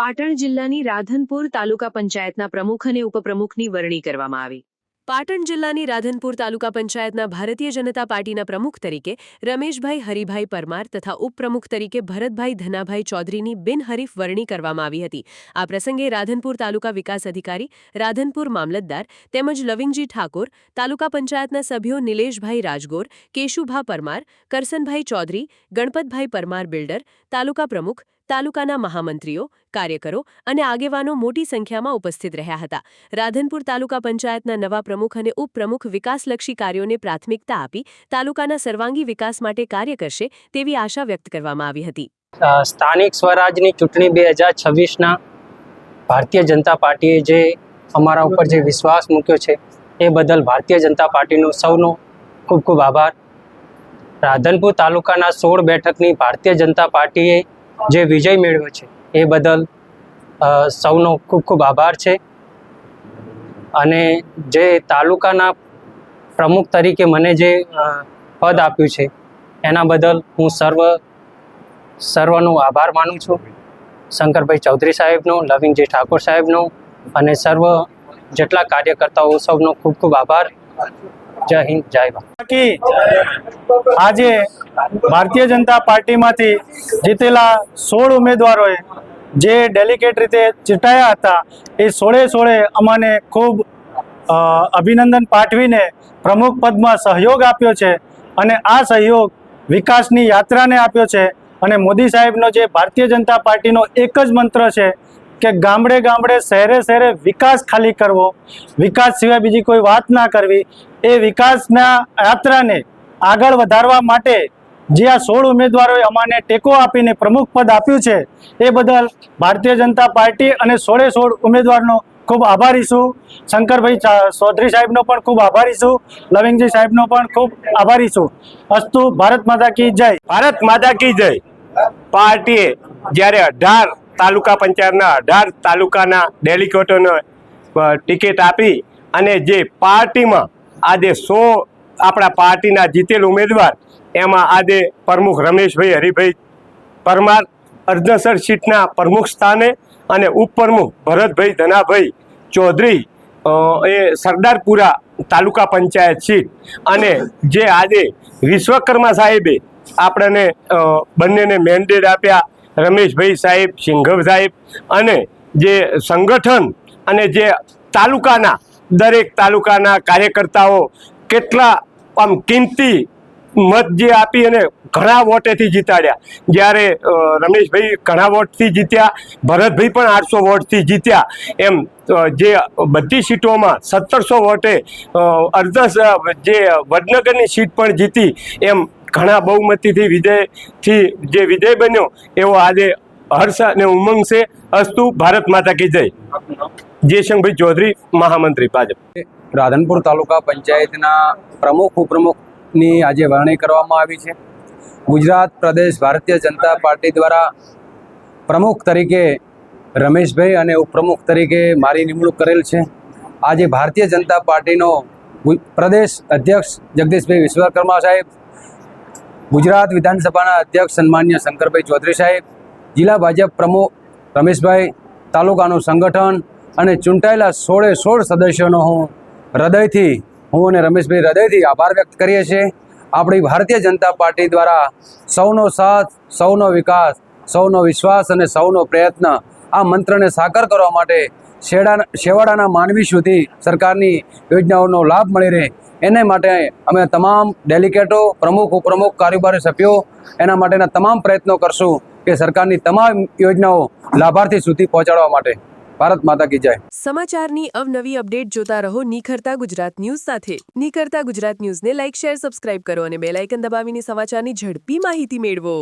પાટણ જિલ્લાની રાધનપુર તાલુકા પંચાયતના પ્રમુખ અને ઉપપ્રમુખની વરણી કરવામાં આવી। પાટણ જિલ્લાની રાધનપુર તાલુકા પંચાયતના ભારતીય જનતા પાર્ટીના પ્રમુખ તરીકે રમેશભાઈ હરિભાઈ પરમાર તથા ઉપપ્રમુખ તરીકે ભરતભાઈ ધનાભાઈ ચૌધરીની બિનહરીફ વરણી કરવામાં આવી હતી। આ પ્રસંગે રાધનપુર તાલુકા વિકાસ અધિકારી, રાધનપુર મામલતદાર તેમજ લવિંગજી ઠાકોર, તાલુકા પંચાયતના સભ્યો નિલેશભાઈ રાજગોર, કેશુભા પરમાર, કરસનભાઈ ચૌધરી, ગણપતભાઈ પરમાર બિલ્ડર, તાલુકા પ્રમુખ, તાલુકાના મહામંત્રીઓ, કાર્યકરો અને આગેવાનો મોટી સંખ્યામાં ઉપસ્થિત રહ્યા હતા। રાધનપુર તાલુકા પંચાયતના નવા પ્રમુખ અને ઉપપ્રમુખ વિકાસલક્ષી કાર્યોને પ્રાથમિકતા આપી તાલુકાના સર્વાંગી વિકાસ માટે કાર્ય કરશે તેવી આશા વ્યક્ત કરવામાં આવી હતી। સ્થાનિક સ્વરાજની ચૂંટણી 2026ના ભારતીય જનતા પાર્ટીએ જે અમારા ઉપર જે વિશ્વાસ મૂક્યો છે એ બદલ ભારતીય જનતા પાર્ટીનો સૌનો ખૂબ ખૂબ આભાર। રાધનપુર તાલુકાના 16 બેઠકની ભારતીય જનતા પાર્ટીએ જે વિજય મેળવ્યો છે એ બદલ સૌનો ખૂબ ખૂબ આભાર છે। અને જે તાલુકાના પ્રમુખ તરીકે મને જે પદ આપ્યું છે એના બદલ હું સર્વનો આભાર માનું છું। શંકરભાઈ ચૌધરી સાહેબનો, લવિંગજી ઠાકોર સાહેબનો અને સર્વ જેટલા કાર્યકર્તાઓ સૌનો ખૂબ ખૂબ આભાર। જય હિન્દ, જય ભારત। આજે ભારતીય જનતા પાર્ટીમાંથી જીતેલા 16 ઉમેદવારોએ જે ડેલિકેટ રીતે ચૂંટાયા હતા એ 16 અમને ખૂબ અભિનંદન પાઠવીને પ્રમુખ પદમાં સહયોગ આપ્યો છે અને આ સહયોગ વિકાસની યાત્રાને આપ્યો છે। અને મોદી સાહેબનો જે ભારતીય જનતા પાર્ટીનો એક જ મંત્ર છે કે ગામડે ગામડે, શહેરે શહેરે વિકાસ ખાલી કરવો, વિકાસ સિવાય બીજી કોઈ વાત ના કરવી। એ વિકાસના યાત્રાને આગળ વધારવા માટે જે આ 16 ઉમેદવારોએ અમને ટેકો આપીને પ્રમુખ પદ આપ્યું છે એ બદલ ભારતીય જનતા પાર્ટી અને 16 ઉમેદવારનો ખૂબ આભારી છું। શંકરભાઈ ચૌધરી સાહેબનો પણ ખૂબ આભારી છું, લવિંગજી સાહેબનો પણ ખૂબ આભારી છું। અસ્તુ, ભારત માતા કી જય। ભારત માતા કી જય। પાર્ટીએ જ્યારે 18 તાલુકા પંચાયતના 18 તાલુકાના ડેલિગેટોને ટિકિટ આપી અને જે પાર્ટીમાં આજે 100 આપણા પાર્ટીના જીતેલ ઉમેદવાર એમાં આજે પ્રમુખ રમેશભાઈ હરિભાઈ પરમાર અર્ધસર સીટના પ્રમુખ સ્થાને અને ઉપપ્રમુખ ભરતભાઈ ધનાભાઈ ચૌધરી એ સરદારપુરા તાલુકા પંચાયત સીટ અને જે આજે વિશ્વકર્મા સાહેબે આપણને બંનેને મેન્ડેટ આપ્યા, રમેશભાઈ સાહેબ, સિંઘવ સાહેબ, અને જે સંગઠન અને જે તાલુકાના દરેક તાલુકાના કાર્યકર્તાઓ કેટલા આમ કિંમતી મત જે આપી અને ઘણા વોટેથી જીતાડ્યા। જ્યારે રમેશભાઈ ઘણા વોટથી જીત્યા, ભરતભાઈ પણ 800 વોટથી જીત્યા, એમ જે બધી સીટોમાં 1700 વોટે જે વડનગરની સીટ પણ જીતી, એમ ઘણા બહુમતીથી જે વિજય બન્યો એવો આજે હર્ષ અને ઉમંગ છે। અસ્તુ, ભારત માતા કી જય। જયશંકરભાઈ ચૌધરી, મહામંત્રી, ભાજપ। રાધનપુર તાલુકા પંચાયતના પ્રમુખ ઉપપ્રમુખની આજે વરણી કરવામાં આવી છે। ગુજરાત પ્રદેશ ભારતીય જનતા પાર્ટી દ્વારા પ્રમુખ તરીકે રમેશભાઈ અને ઉપપ્રમુખ તરીકે મારી નિમણૂક કરેલ છે। આજે ભારતીય જનતા પાર્ટીનો પ્રદેશ અધ્યક્ષ જગદીશભાઈ વિશ્વકર્મા સાહેબ, ગુજરાત વિધાનસભાના અધ્યક્ષ સન્માન્ય શંકરભાઈ ચૌધરી સાહેબ, જિલ્લા ભાજપ પ્રમુખ રમેશભાઈ, તાલુકાનું સંગઠન અને ચૂંટાયેલા 16 સદસ્યોનો હું અને રમેશભાઈ હૃદયથી આભાર વ્યક્ત કરીએ છીએ। આપણી ભારતીય જનતા પાર્ટી દ્વારા સૌનો સાથ, સૌનો વિકાસ, સૌનો વિશ્વાસ અને સૌનો પ્રયત્ન આ મંત્રને સાકાર કરવા માટે છેવાડાના માનવી સુધી સરકારની યોજનાઓનો લાભ મળી રહે એને માટે અમે તમામ ડેલિગેટો, પ્રમુખ, ઉપપ્રમુખ, કારોબારી સભ્યો એના માટેના તમામ પ્રયત્નો કરશું કે સરકારની તમામ યોજનાઓ લાભાર્થી સુધી પહોંચાડવા માટે। ભારત માતા કી જય। સમાચારની અવનવી અપડેટ જોતા રહો નિખરતા ગુજરાત ન્યૂઝ સાથે। નિખરતા ગુજરાત ન્યૂઝને લાઇક, શેર, સબસ્ક્રાઇબ કરો અને બેલ આઇકન દબાવીને સમાચારની ઝડપી માહિતી મેળવો।